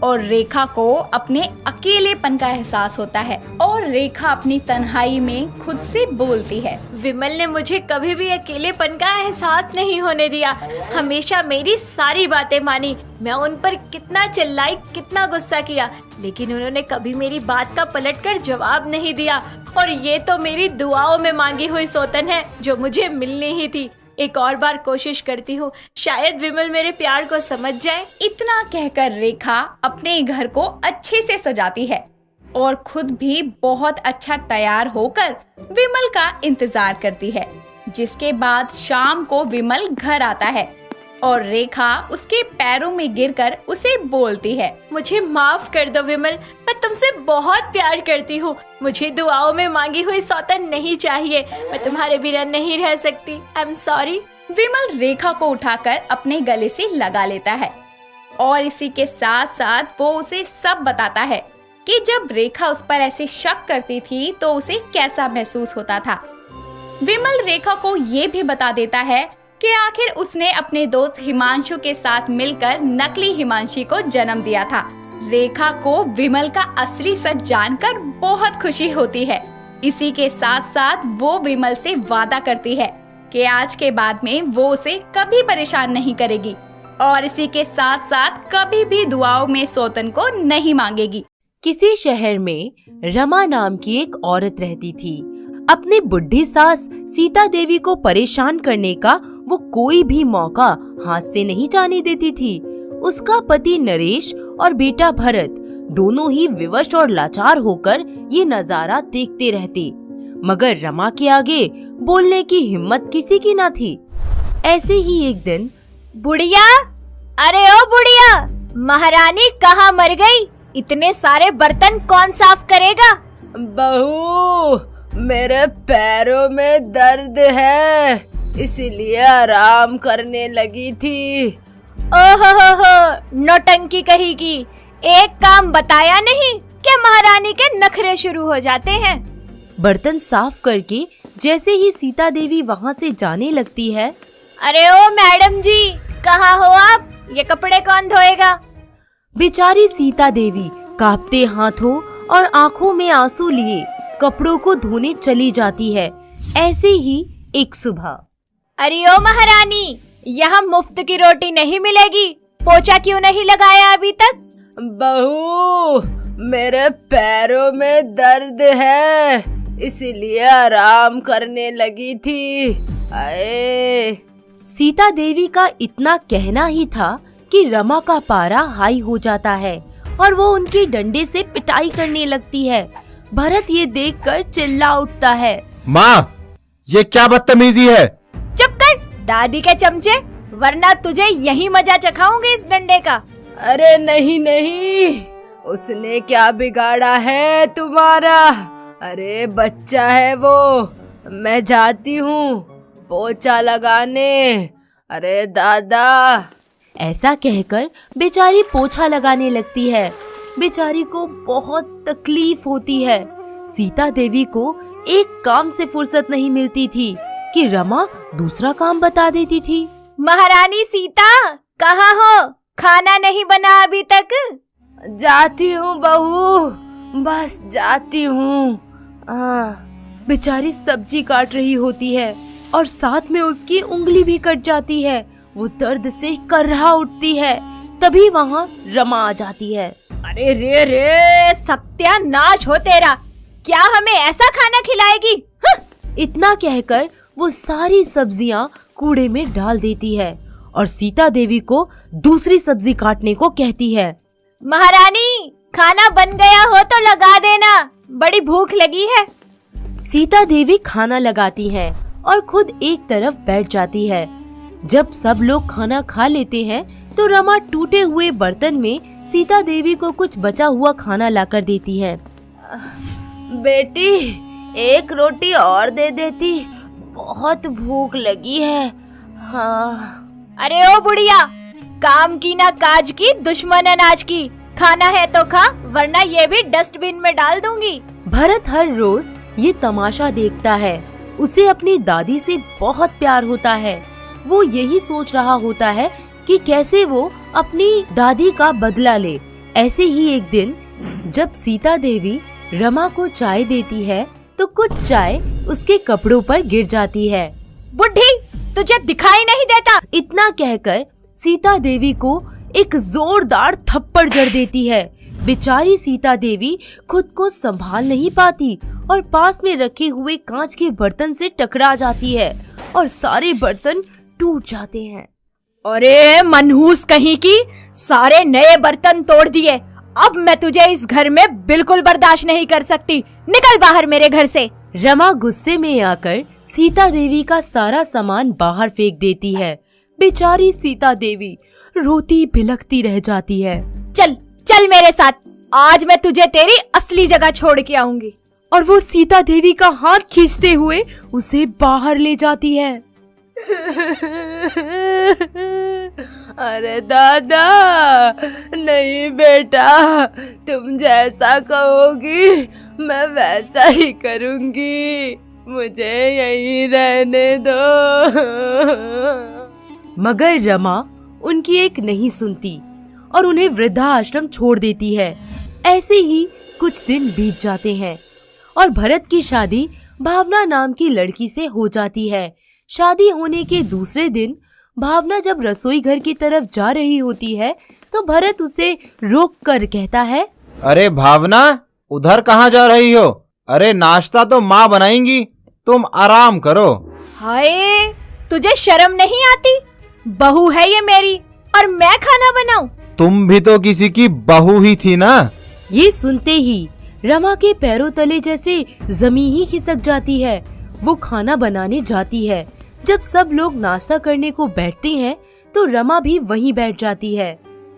और रेखा को अपने अकेलेपन का एहसास होता है और रेखा अपनी तन्हाई में खुद से बोलती है, विमल ने मुझे कभी भी अकेलेपन का एहसास नहीं होने दिया, हमेशा मेरी सारी बातें मानी। मैं उन पर कितना चिल्लाई, कितना गुस्सा किया, लेकिन उन्होंने कभी मेरी बात का पलटकर जवाब नहीं दिया। और ये तो मेरी दुआओं में मांगी हुई सौतन है जो मुझे मिलनी ही थी। एक और बार कोशिश करती हूँ, शायद विमल मेरे प्यार को समझ जाए। इतना कहकर रेखा अपने घर को अच्छे से सजाती है और खुद भी बहुत अच्छा तैयार होकर विमल का इंतजार करती है, जिसके बाद शाम को विमल घर आता है और रेखा उसके पैरों में गिरकर उसे बोलती है, मुझे माफ कर दो विमल, मैं तुमसे बहुत प्यार करती हूँ। मुझे दुआओं में मांगी हुई सौतन नहीं चाहिए, मैं तुम्हारे बिना नहीं रह सकती। I am sorry. विमल रेखा को उठाकर अपने गले से लगा लेता है और इसी के साथ साथ वो उसे सब बताता है कि जब रेखा उस पर ऐसे शक करती थी तो उसे कैसा महसूस होता था। विमल रेखा को ये भी बता देता है कि आखिर उसने अपने दोस्त हिमांशु के साथ मिलकर नकली हिमांशी को जन्म दिया था। रेखा को विमल का असली सच जानकर बहुत खुशी होती है। इसी के साथ साथ वो विमल से वादा करती है कि आज के बाद में वो उसे कभी परेशान नहीं करेगी और इसी के साथ साथ कभी भी दुआओं में सौतन को नहीं मांगेगी। किसी शहर में रमा नाम की एक औरत रहती थी। अपनी बुढ़ी सास सीता देवी को परेशान करने का वो कोई भी मौका हाथ से नहीं जाने देती थी। उसका पति नरेश और बेटा भरत दोनों ही विवश और लाचार होकर ये नजारा देखते रहते, मगर रमा के आगे बोलने की हिम्मत किसी की ना थी। ऐसे ही एक दिन, बुढ़िया, अरे ओ बुढ़िया, महारानी कहाँ मर गई? इतने सारे बर्तन कौन साफ करेगा? बहू, मेरे पैरों में दर्द है, इसीलिए आराम करने लगी थी। ओहो, नौटंकी कही की। एक काम बताया नहीं कि महारानी के नखरे शुरू हो जाते हैं। बर्तन साफ करके जैसे ही सीता देवी वहाँ से जाने लगती है, अरे ओ मैडम जी, कहाँ हो आप? ये कपड़े कौन धोएगा? बेचारी सीता देवी कांपते हाथों और आंखों में आंसू लिए कपड़ों को धोने चली जाती है। ऐसे ही एक सुबह, अरे ओ महारानी, यहाँ मुफ्त की रोटी नहीं मिलेगी, पोछा क्यों नहीं लगाया अभी तक? बहू, मेरे पैरों में दर्द है, इसीलिए आराम करने लगी थी। आए। सीता देवी का इतना कहना ही था कि रमा का पारा हाई हो जाता है और वो उनके डंडे से पिटाई करने लगती है। भरत ये देखकर चिल्ला उठता है, माँ, ये क्या बदतमीजी है? चुप कर दादी के चमचे, वरना तुझे यही मजा चखाऊंगी इस डंडे का। अरे नहीं नहीं, उसने क्या बिगाड़ा है तुम्हारा? अरे बच्चा है वो, मैं जाती हूँ पोछा लगाने। अरे दादा। ऐसा कहकर बेचारी पोछा लगाने लगती है। बेचारी को बहुत तकलीफ होती है। सीता देवी को एक काम से फुर्सत नहीं मिलती थी। कि रमा दूसरा काम बता देती थी। महारानी सीता कहाँ हो? खाना नहीं बना अभी तक? जाती हूँ बहू, बस जाती हूँ। बेचारी सब्जी काट रही होती है और साथ में उसकी उंगली भी कट जाती है। वो दर्द से कर्रा उठती है। तभी वहाँ रमा आ जाती है। अरे रे रे, सत्यानाश हो तेरा! क्या हमें ऐसा खाना खिलाएगी? इतना कहकर वो सारी सब्जियाँ कूड़े में डाल देती है और सीता देवी को दूसरी सब्जी काटने को कहती है। महारानी, खाना बन गया हो तो लगा देना, बड़ी भूख लगी है। सीता देवी खाना लगाती है और खुद एक तरफ बैठ जाती है। जब सब लोग खाना खा लेते हैं तो रमा टूटे हुए बर्तन में सीता देवी को कुछ बचा हुआ खाना लाकर देती है। बेटी, एक रोटी और दे देती, बहुत भूख लगी है। हाँ। अरे ओ बुढ़िया, काम की ना काज की, दुश्मन अनाज की। खाना है तो खा, वरना ये भी डस्टबिन में डाल दूंगी। भरत हर रोज ये तमाशा देखता है। उसे अपनी दादी से बहुत प्यार होता है। वो यही सोच रहा होता है कि कैसे वो अपनी दादी का बदला ले। ऐसे ही एक दिन जब सीता देवी रमा को चाय देती है तो कुछ चाय उसके कपड़ों पर गिर जाती है। बुढ़ी, तुझे दिखाई नहीं देता? इतना कहकर सीता देवी को एक जोरदार थप्पड़ जड़ देती है। बेचारी सीता देवी खुद को संभाल नहीं पाती और पास में रखे हुए कांच के बर्तन से टकरा जाती है और सारे बर्तन टूट जाते हैं। अरे मनहूस कहीं की, सारे नए बर्तन तोड़ दिए। अब मैं तुझे इस घर में बिल्कुल बर्दाश्त नहीं कर सकती। निकल बाहर मेरे घर से। रमा गुस्से में आकर सीता देवी का सारा सामान बाहर फेंक देती है। बेचारी सीता देवी रोती बिलखती रह जाती है। चल चल मेरे साथ, आज मैं तुझे तेरी असली जगह छोड़ के आऊंगी। और वो सीता देवी का हाथ खींचते हुए उसे बाहर ले जाती है। अरे दादा, नहीं बेटा, तुम जैसा कहोगी मैं वैसा ही करूंगी, मुझे यहीं रहने दो। मगर रमा उनकी एक नहीं सुनती और उन्हें वृद्धाश्रम छोड़ देती है। ऐसे ही कुछ दिन बीत जाते हैं और भरत की शादी भावना नाम की लड़की से हो जाती है। शादी होने के दूसरे दिन भावना जब रसोई घर की तरफ जा रही होती है तो भरत उसे रोक कर कहता है, अरे भावना, उधर कहाँ जा रही हो? अरे नाश्ता तो माँ बनाएंगी, तुम आराम करो। हाय, तुझे शर्म नहीं आती? बहू है ये मेरी और मैं खाना बनाऊं? तुम भी तो किसी की बहू ही थी ना। ये सुनते ही रमा के पैरों तले जैसे जमीन ही खिसक जाती है। वो खाना बनाने जाती है। जब सब लोग नाश्ता करने को बैठते हैं तो रमा भी वहीं बैठ जाती है।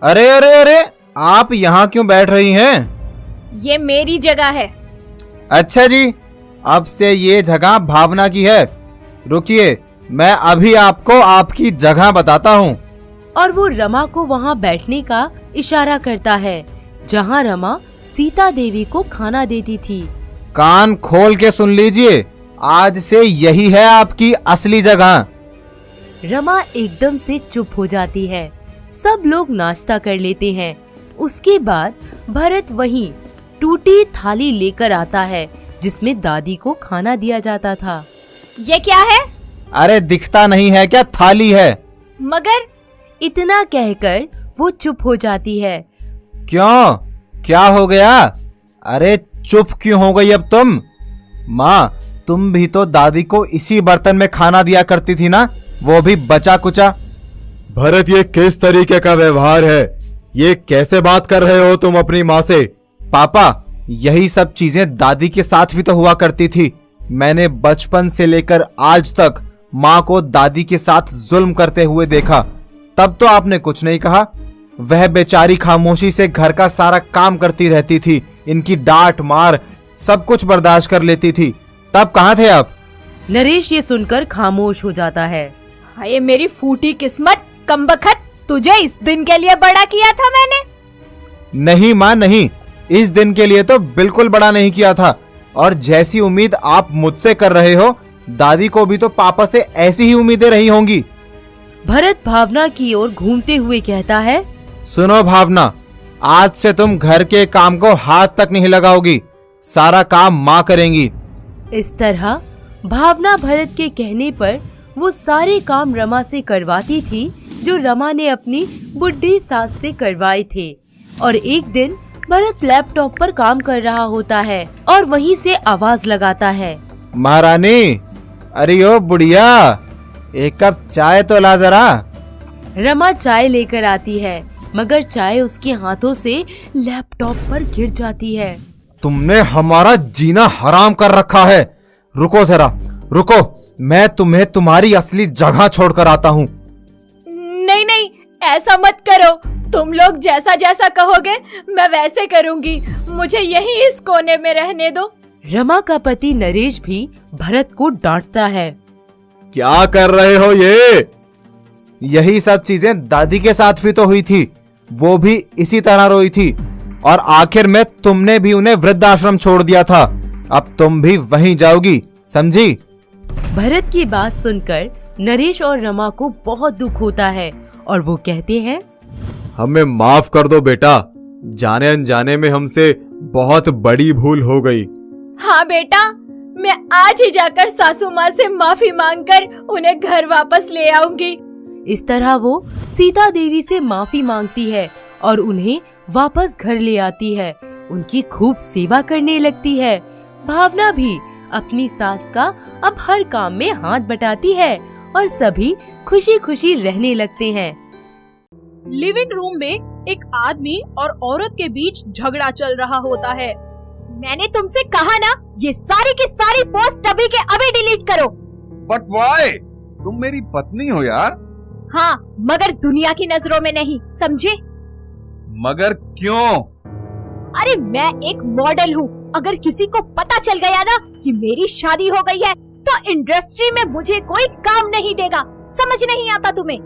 अरे अरे अरे, आप यहाँ क्यों बैठ रही हैं? ये मेरी जगह है। अच्छा जी, अब से ये जगह भावना की है। रुकिए, मैं अभी आपको आपकी जगह बताता हूँ। और वो रमा को वहाँ बैठने का इशारा करता है जहाँ रमा सीता देवी को खाना देती थी। कान खोल के सुन लीजिए, आज से यही है आपकी असली जगह। रमा एकदम से चुप हो जाती है। सब लोग नाश्ता कर लेते हैं। उसके बाद भरत वहीं टूटी थाली लेकर आता है जिसमें दादी को खाना दिया जाता था। ये क्या है? अरे दिखता नहीं है क्या? थाली है। मगर इतना कहकर वो चुप हो जाती है। क्यों, क्या हो गया? अरे चुप क्यों हो गई अब तुम? माँ, तुम भी तो दादी को इसी बर्तन में खाना दिया करती थी ना, वो भी बचा कुचा। भरत, ये किस तरीके का व्यवहार है? ये कैसे बात कर रहे हो तुम अपनी माँ से? पापा, यही सब चीजें दादी के साथ भी तो हुआ करती थी। मैंने बचपन से लेकर आज तक माँ को दादी के साथ जुल्म करते हुए देखा। तब तो आपने कुछ नहीं कहा। वह बेचारी खामोशी से घर का सारा काम करती रहती थी। इनकी डांट मार सब कुछ बर्दाश्त कर लेती थी। तब कहाँ थे आप? नरेश ये सुनकर खामोश हो जाता है। हाय मेरी फूटी किस्मत, कमबख्त, तुझे इस दिन के लिए बड़ा किया था मैंने। नहीं माँ, नहीं, इस दिन के लिए तो बिल्कुल बड़ा नहीं किया था। और जैसी उम्मीद आप मुझसे कर रहे हो, दादी को भी तो पापा से ऐसी ही उम्मीदें रही होंगी। भरत भावना की ओर घूमते हुए कहता है, सुनो भावना, आज से तुम घर के काम को हाथ तक नहीं लगाओगी, सारा काम माँ करेंगी। इस तरह भावना भरत के कहने पर वो सारे काम रमा से करवाती थी जो रमा ने अपनी बुढ़ी सास से करवाए थे। और एक दिन भरत लैपटॉप पर काम कर रहा होता है और वहीं से आवाज लगाता है, महारानी, अरे ओ बुढ़िया, एक कप चाय तो ला जरा। रमा चाय लेकर आती है, मगर चाय उसके हाथों से लैपटॉप पर गिर जाती है। तुमने हमारा जीना हराम कर रखा है। रुको जरा, रुको, मैं तुम्हें तुम्हारी असली जगह छोड़कर आता हूँ। नहीं नहीं, ऐसा मत करो। तुम लोग जैसा जैसा कहोगे मैं वैसे करूंगी। मुझे यहीं इस कोने में रहने दो। रमा का पति नरेश भी भरत को डांटता है। क्या कर रहे हो ये? यही सब चीजें दादी के साथ भी तो हुई थी, वो भी इसी तरह रोई थी और आखिर में तुमने भी उन्हें वृद्धाश्रम छोड़ दिया था। अब तुम भी वहीं जाओगी, समझी? भरत की बात सुनकर नरेश और रमा को बहुत दुख होता है और वो कहते हैं, हमें माफ कर दो बेटा, जाने अनजाने में हमसे बहुत बड़ी भूल हो गई। हाँ बेटा, मैं आज ही जाकर सासू माँ से माफी मांगकर उन्हें घर वापस ले आऊंगी। इस तरह वो सीता देवी से माफी मांगती है और उन्हें वापस घर ले आती है। उनकी खूब सेवा करने लगती है। भावना भी अपनी सास का अब हर काम में हाथ बटाती है और सभी खुशी खुशी रहने लगते हैं। लिविंग रूम में एक आदमी और औरत के बीच झगड़ा चल रहा होता है। मैंने तुमसे कहा ना, ये सारी की सारी पोस्ट अभी के अभी डिलीट करो। But why? तुम मेरी पत्नी हो यार। हाँ, मगर दुनिया की नजरों में नहीं, समझे? मगर क्यों? अरे मैं एक मॉडल हूँ। अगर किसी को पता चल गया ना कि मेरी शादी हो गई है तो इंडस्ट्री में मुझे कोई काम नहीं देगा। समझ नहीं आता तुम्हें?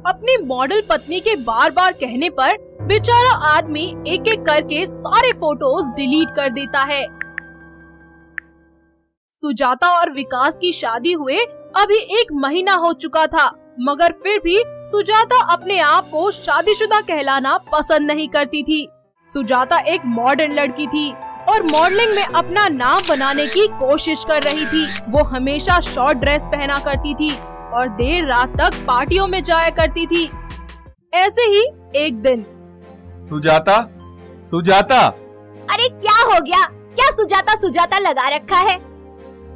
अपनी मॉडल पत्नी के बार बार कहने पर बेचारा आदमी एक एक करके सारे फोटोज डिलीट कर देता है। सुजाता और विकास की शादी हुए अभी 1 महीना हो चुका था, मगर फिर भी सुजाता अपने आप को शादीशुदा कहलाना पसंद नहीं करती थी। सुजाता एक मॉडर्न लड़की थी और मॉडलिंग में अपना नाम बनाने की कोशिश कर रही थी। वो हमेशा शॉर्ट ड्रेस पहना करती थी और देर रात तक पार्टियों में जाया करती थी। ऐसे ही एक दिन, सुजाता, सुजाता। अरे क्या हो गया? क्या सुजाता सुजाता लगा रखा है?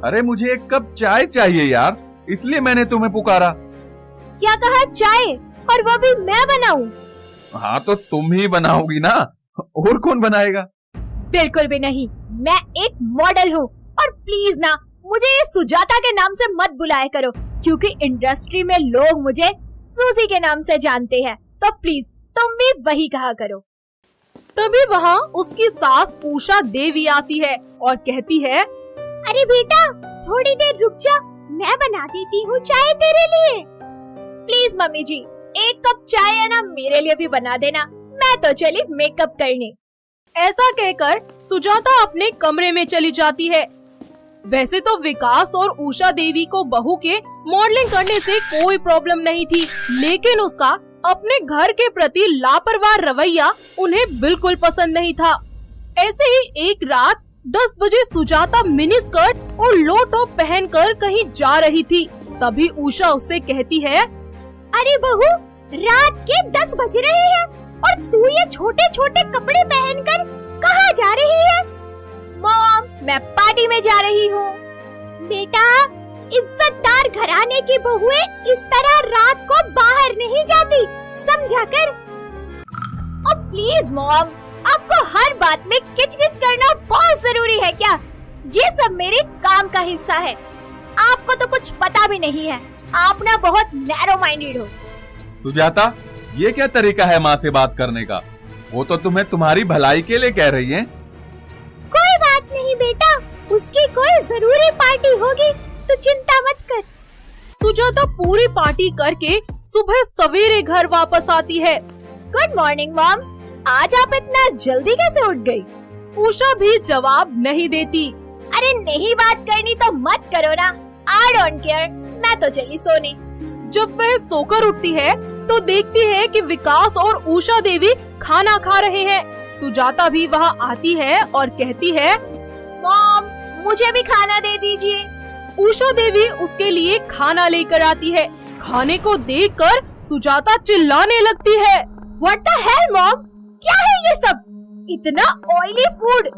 अरे मुझे एक कप चाय चाहिए यार, इसलिए मैंने तुम्हें पुकारा। क्या कहा? चाय? और वो भी मैं बनाऊं? हाँ तो तुम ही बनाओगी ना, और कौन बनाएगा? बिल्कुल भी नहीं, मैं एक मॉडल हूँ। और प्लीज ना, मुझे ये सुजाता के नाम से मत बुलाया करो, क्योंकि इंडस्ट्री में लोग मुझे सूजी के नाम से जानते हैं। तो प्लीज तुम भी वही कहा करो। तभी वहाँ उसकी सास उषा देवी आती है और कहती है, अरे बेटा, थोड़ी देर रुक जा, मैं बना देती हूँ चाय तेरे लिए। प्लीज मम्मी जी, 1 कप चाय है ना, मेरे लिए भी बना देना। मैं तो चली मेकअप करने। ऐसा कहकर सुजाता अपने कमरे में चली जाती है। वैसे तो विकास और उषा देवी को बहू के मॉडलिंग करने से कोई प्रॉब्लम नहीं थी, लेकिन उसका अपने घर के प्रति लापरवाह रवैया उन्हें बिल्कुल पसंद नहीं था। ऐसे ही एक रात 10 बजे सुजाता मिनी स्कर्ट और लो टॉप पहनकर कहीं जा रही थी। तभी उषा उससे कहती है, अरे बहू, रात के 10 बज रहे हैं और तू ये छोटे छोटे कपड़े पहनकर कहाँ जा रही है? मॉम, मैं पार्टी में जा रही हूँ। बेटा, इज्जतदार घराने की बहुएं इस तरह रात को बाहर नहीं जाती, समझा कर। और प्लीज मॉम, आपको हर बात में किचकिच करना बहुत जरूरी है क्या? ये सब मेरे काम का हिस्सा है। आपको तो कुछ पता भी नहीं है। आप ना बहुत नैरो माइंडेड हो। सुजाता, ये क्या तरीका है माँ से बात करने का? वो तो तुम्हें तुम्हारी भलाई के लिए कह रही है। कोई बात नहीं बेटा, उसकी कोई जरूरी पार्टी होगी तो चिंता मत कर। सुजाता पूरी पार्टी करके सुबह सवेरे घर वापस आती है। गुड मॉर्निंग मॉम, आज आप इतना जल्दी कैसे उठ गई? उषा भी जवाब नहीं देती। अरे नहीं बात करनी तो मत करो ना, आई डोंट केयर, मैं तो चली सोने। जब वह सोकर उठती है तो देखती है कि विकास और उषा देवी खाना खा रहे हैं। सुजाता भी वहाँ आती है और कहती है, मॉम मुझे भी खाना दे दीजिए। उषा देवी उसके लिए खाना लेकर आती है। खाने को देखकर सुजाता चिल्लाने लगती है। व्हाट द हेल मॉम, क्या है ये सब? इतना ऑयली फूड,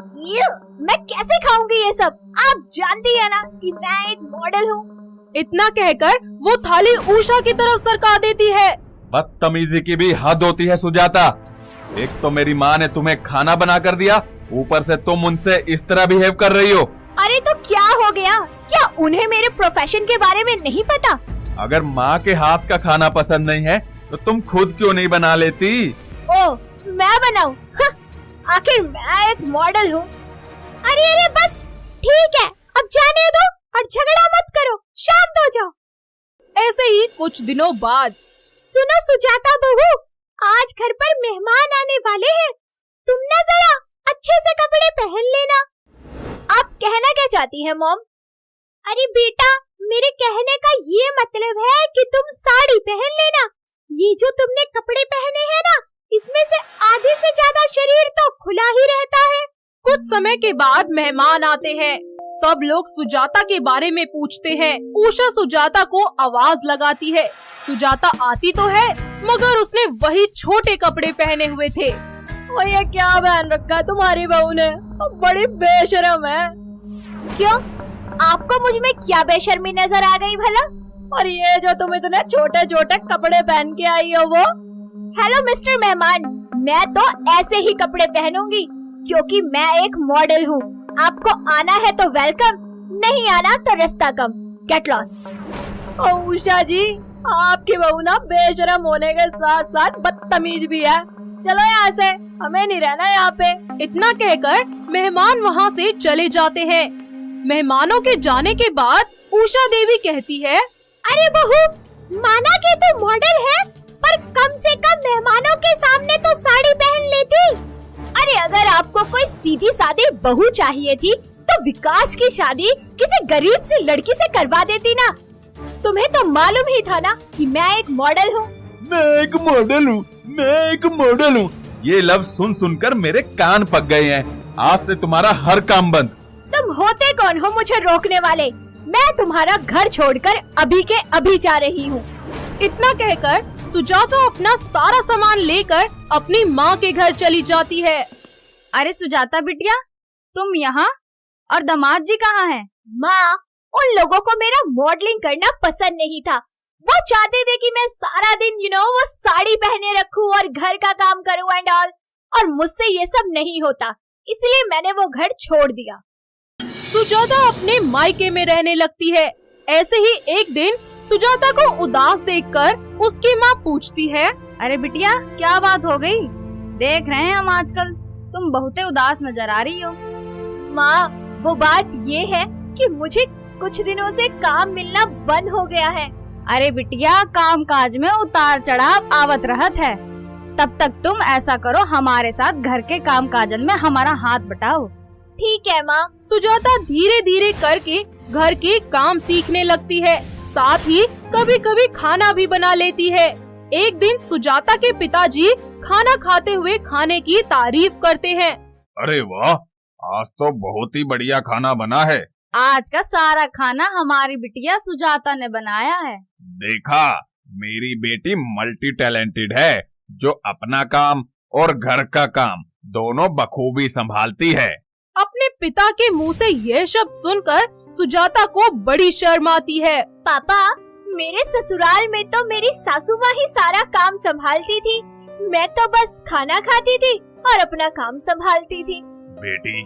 मैं कैसे खाऊंगी ये सब? आप जानती है ना कि मैं एक मॉडल हूँ। इतना कहकर वो थाली उषा की तरफ सरका देती है। बदतमीजी की भी हद होती है सुजाता। एक तो मेरी माँ ने तुम्हें खाना बना कर दिया, ऊपर से तुम उनसे इस तरह बिहेव कर रही हो। अरे तो क्या हो गया? क्या उन्हें मेरे प्रोफेशन के बारे में नहीं पता? अगर माँ के हाथ का खाना पसंद नहीं है तो तुम खुद क्यों नहीं बना लेती? ओ, मैं बनाऊं? आखिर मैं एक मॉडल हूँ। अरे अरे बस ठीक है, अब जाने दो और झगड़ा मत करो, शांत हो जाओ। ऐसे ही कुछ दिनों बाद, सुनो सुजाता बहू, आज घर पर मेहमान आने वाले हैं, तुम ना जरा अच्छे से कपड़े पहन लेना। आप कहना क्या चाहती हैं मॉम? अरे बेटा, मेरे कहने का ये मतलब है कि तुम साड़ी पहन लेना। ये जो तुमने कपड़े पहने हैं ना, इसमें से आधे से ज्यादा शरीर तो खुला ही रहता है। कुछ समय के बाद मेहमान आते हैं। सब लोग सुजाता के बारे में पूछते हैं। उषा सुजाता को आवाज लगाती है। सुजाता आती तो है, मगर उसने वही छोटे कपड़े पहने हुए थे। और ये क्या पहन रखा तुम्हारी बहू ने? बड़ी बेशर्म है। क्यों, आपको मुझ में क्या बेशर्मी नजर आ गई भला? और ये जो तुम इतने छोटे छोटे कपड़े पहन के आई हो वो? हेलो मिस्टर मेहमान, मैं तो ऐसे ही कपड़े पहनूंगी क्योंकि मैं एक मॉडल हूँ। आपको आना है तो वेलकम, नहीं आना तो रास्ता कम, गेट लॉस। उषा जी, आपकी बहू ना बेशर्म होने के साथ साथ बदतमीज भी है। चलो यहाँ से, हमें नहीं रहना यहाँ पे। इतना कहकर मेहमान वहाँ से चले जाते हैं। मेहमानों के जाने के बाद उषा देवी कहती है, अरे बहू, माना कि तू मॉडल है, पर कम से कम मेहमानों के सामने तो साड़ी पहन लेती। अरे अगर आपको कोई सीधी सादी बहू चाहिए थी तो विकास की शादी किसी गरीब सी लड़की से करवा देती ना। तुम्हें तो मालूम ही था ना कि मैं एक मॉडल हूँ। मैं एक मॉडल हूँ, मैं एक मॉडल हूँ। ये लफ्ज सुन सुनकर मेरे कान पक गए हैं। आज से तुम्हारा हर काम बंद। तुम होते कौन हो मुझे रोकने वाले? मैं तुम्हारा घर छोड़कर अभी के अभी जा रही हूँ। इतना कहकर सुजाता अपना सारा सामान लेकर अपनी माँ के घर चली जाती है। अरे सुजाता बिटिया, तुम यहाँ, और दामाद जी कहाँ हैं? माँ, उन लोगों को मेरा मॉडलिंग करना पसंद नहीं था। वो चाहते थे कि मैं सारा दिन वो साड़ी पहने रखूं और घर का काम करूं एंड ऑल, और मुझसे ये सब नहीं होता, इसलिए मैंने वो घर छोड़ दिया। सुजाता अपने मायके में रहने लगती है। ऐसे ही एक दिन सुजाता को उदास देखकर उसकी माँ पूछती है, अरे बिटिया, क्या बात हो गई? देख रहे हैं हम आजकल तुम बहुत उदास नजर आ रही हो। माँ, वो बात ये है कि मुझे कुछ दिनों से काम मिलना बंद हो गया है। अरे बिटिया, काम काज में उतार चढ़ाव आवत रहत है। तब तक तुम ऐसा करो, हमारे साथ घर के काम काजन में हमारा हाथ बटाओ। ठीक है माँ। सुजाता धीरे धीरे करके घर के काम सीखने लगती है। साथ ही कभी कभी खाना भी बना लेती है। एक दिन सुजाता के पिताजी खाना खाते हुए खाने की तारीफ करते हैं। अरे वाह, आज तो बहुत ही बढ़िया खाना बना है। आज का सारा खाना हमारी बिटिया सुजाता ने बनाया है। देखा, मेरी बेटी मल्टी टैलेंटेड है, जो अपना काम और घर का काम दोनों बखूबी संभालती है। अपने पिता के मुंह से यह शब्द सुनकर सुजाता को बड़ी शर्म आती है। पापा, मेरे ससुराल में तो मेरी सासू माँ ही सारा काम संभालती थी, मैं तो बस खाना खाती थी और अपना काम संभालती थी। बेटी,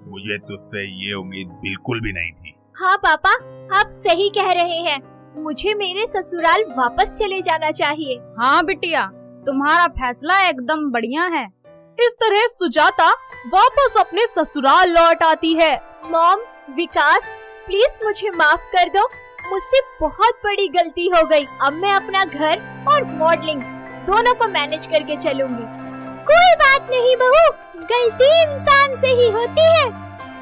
मुझे तुझसे ये उम्मीद बिल्कुल भी नहीं थी। हाँ पापा, आप सही कह रहे हैं, मुझे मेरे ससुराल वापस चले जाना चाहिए। हाँ बिटिया, तुम्हारा फैसला एकदम बढ़िया है। इस तरह सुजाता वापस अपने ससुराल लौट आती है। मॉम, विकास, प्लीज मुझे माफ कर दो, मुझसे बहुत बड़ी गलती हो गई। अब मैं अपना घर और मॉडलिंग दोनों को मैनेज करके चलूंगी। कोई बात नहीं बहू, गलती इंसान से ही होती है।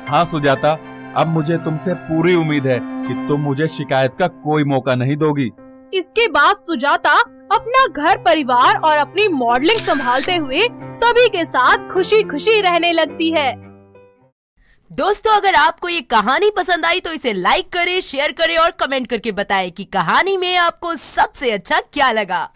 हाँ सुजाता, अब मुझे तुमसे पूरी उम्मीद है कि तुम मुझे शिकायत का कोई मौका नहीं दोगी। इसके बाद सुजाता अपना घर परिवार और अपनी मॉडलिंग संभालते हुए सभी के साथ खुशी खुशी रहने लगती है। दोस्तों, अगर आपको ये कहानी पसंद आई तो इसे लाइक करें, शेयर करें और कमेंट करके बताएं कि कहानी में आपको सबसे अच्छा क्या लगा।